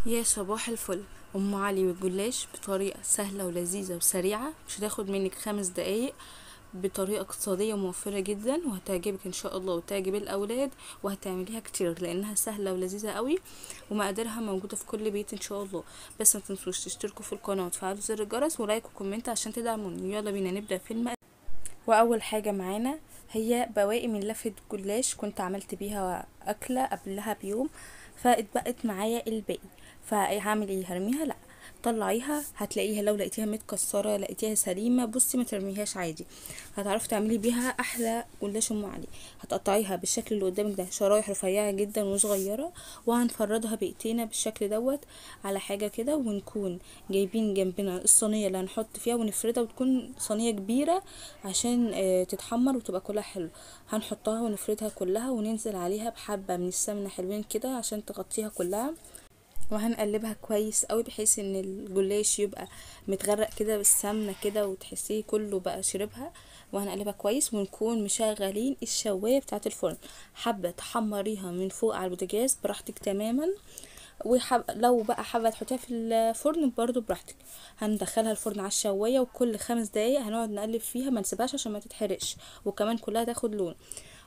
يا صباح الفل. ام علي والجلاش بطريقه سهله ولذيذه وسريعه، مش هتاخد منك 5 دقايق، بطريقه اقتصاديه وموفره جدا، وهتعجبك ان شاء الله وتعجب الاولاد، وهتعمليها كتير لانها سهله ولذيذه قوي، ومقاديرها موجوده في كل بيت ان شاء الله. بس ما تنسوش تشتركوا في القناه وتفعلوا زر الجرس ولايك وكومنت عشان تدعموني. يلا بينا نبدا في المقادير. واول حاجه معانا هي بواقي من لفه جلاش، كنت عملت بيها اكله قبلها بيوم، فاتبقت معايا الباقي. فهعمل ايه؟ هرميها؟ لا، طلعيها، هتلاقيها لو لقيتيها متكسره لقيتيها سليمه، بصي ما ترميهاش عادي، هتعرفي تعملي بيها احلى جلاش ام علي. هتقطعيها بالشكل اللي قدامك ده شرايح رفيعه جدا وصغيره، وهنفردها بايدينا بالشكل دوت على حاجه كده، ونكون جايبين جنبنا الصينيه اللي هنحط فيها ونفردها، وتكون صينيه كبيره عشان تتحمر وتبقى كلها حلو. هنحطها ونفردها كلها وننزل عليها بحبه من السمنه حلوين كده عشان تغطيها كلها، وهنقلبها كويس قوي بحيث ان الجلاش يبقى متغرق كده بالسمنه كده وتحسيه كله بقى شربها. وهنقلبها كويس ونكون مشغلين الشوايه بتاعه الفرن، حابه تحمريها من فوق على البوتاجاز براحتك تماما، لو بقى حابه تحطيها في الفرن برضو براحتك. هندخلها الفرن على الشوايه، وكل 5 دقايق هنقعد نقلب فيها، ما نسيبهاش عشان ما تتحرقش، وكمان كلها تاخد لون.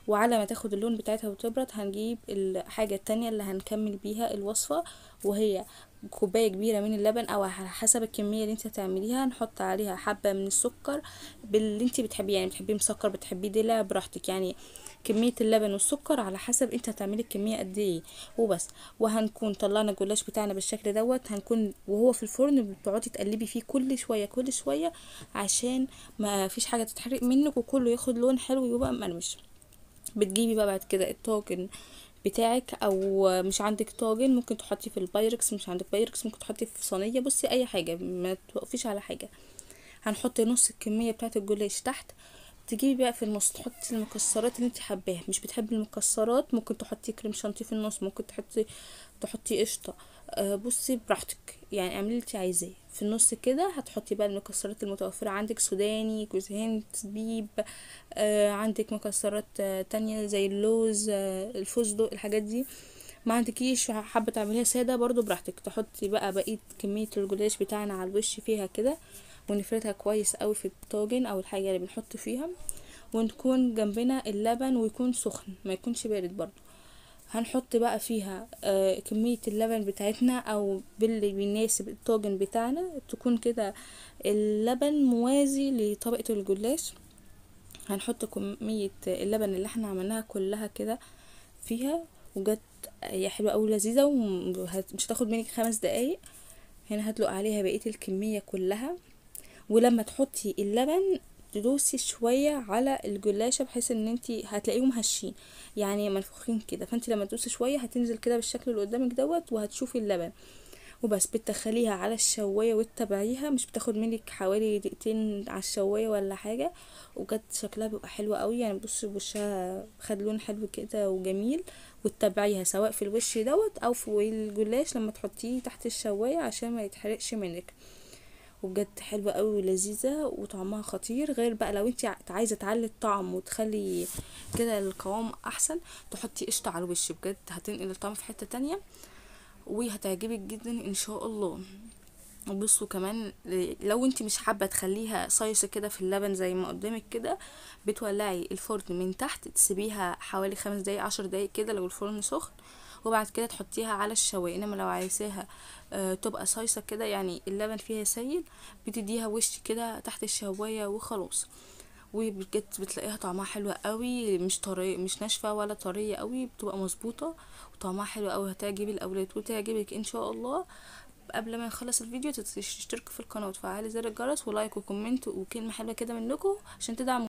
وعلى ما تاخد اللون بتاعتها وتبرد هنجيب الحاجة التانية اللي هنكمل بيها الوصفة، وهي كوباية كبيرة من اللبن، او على حسب الكمية اللي انت هتعمليها نحط عليها حبة من السكر باللي انت بتحبيه، يعني بتحبيه مسكر بتحبيه دلع براحتك، يعني كمية اللبن والسكر على حسب انت هتعملي الكمية قد ايه وبس. وهنكون طلعنا الجلاش بتاعنا بالشكل دوت، هنكون وهو في الفرن بتقعدي تقلبي فيه كل شوية كل شوية عشان ما فيش حاجة تتحرق منك، وكله ياخد لون حلو ويبقى مقرمش. بتجيبي بقى بعد كده الطاجن بتاعك، او مش عندك طاجن ممكن تحطي في البايركس، مش عندك بايركس ممكن تحطي في صينيه، بصي اي حاجه ما توقفيش على حاجه. هنحط نص الكميه بتاعه الجلاش تحت. تجيبي بقى في النص تحطي المكسرات اللي انت حباها، مش بتحبي المكسرات ممكن تحطي كريم شانتيه في النص، ممكن تحطي قشطه. بصي براحتك، يعني اعملي اللي انت عايزاه. في النص كده هتحطي بقى المكسرات المتوفره عندك، سوداني، جوز هند، زبيب، عندك مكسرات تانية زي اللوز، الفستق، الحاجات دي. ما عندكيش حابه تعمليها ساده برضو براحتك. تحطي بقى بقيه كميه الجلاش بتاعنا على الوش فيها كده، ونفردها كويس قوي في الطاجن او الحاجه اللي بنحط فيها، ونكون جنبنا اللبن ويكون سخن ما يكونش بارد برضو. هنحط بقى فيها كمية اللبن بتاعتنا او باللي بيناسب الطاجن بتاعنا، تكون كده اللبن موازي لطبقة الجلاش. هنحط كمية اللبن اللي احنا عملناها كلها كده فيها، وجت هي حلوة اوي لذيذة، ومش هتاخد منك 5 دقايق. هنا هدلق عليها بقية الكمية كلها. ولما تحطي اللبن تدوسي شوية على الجلاشة بحيث ان انتي هتلاقيهم هشين، يعني منفوخين كده، فانتي لما تدوسي شوية هتنزل كده بالشكل اللي قدامك دوت، وهتشوفي اللبن. وبس بتدخليها على الشواية وتتابعيها، مش بتاخد منك حوالي دقيقتين على الشواية ولا حاجة، وجد شكلها بيبقى حلو قوي، يعني بصي وشها خد لون حلو كده وجميل. وتتابعيها سواء في الوش دوت او في الجلاش لما تحطيه تحت الشواية عشان ما يتحرقش منك. وبجد حلوة قوي ولذيذة وطعمها خطير. غير بقى لو انت عايزة تعلي الطعم وتخلي كده القوام احسن، تحطي قشطة على الوش، بجد هتنقل الطعم في حتة تانية وهتعجبك جدا ان شاء الله. بصوا كمان، لو انت مش حابه تخليها صيصه كده في اللبن زي ما قدامك كده، بتولعي الفرن من تحت تسيبيها حوالي 5 دقايق 10 دقايق كده لو الفرن سخن، وبعد كده تحطيها على الشوايه. انما لو عايزاها تبقى صيصه كده يعني اللبن فيها سايل، بتديها وش كده تحت الشوايه وخلاص. وبجد بتلاقيها طعمها حلو قوي، مش طري مش ناشفه ولا طريه قوي، بتبقى مظبوطه وطعمها حلو قوي، هتعجب الاولاد وتعجبك ان شاء الله. قبل ما نخلص الفيديو تشتركوا في القناه وتفعلي زر الجرس ولايك وكومنت وكلمه حلوه كده منكم عشان تدعموا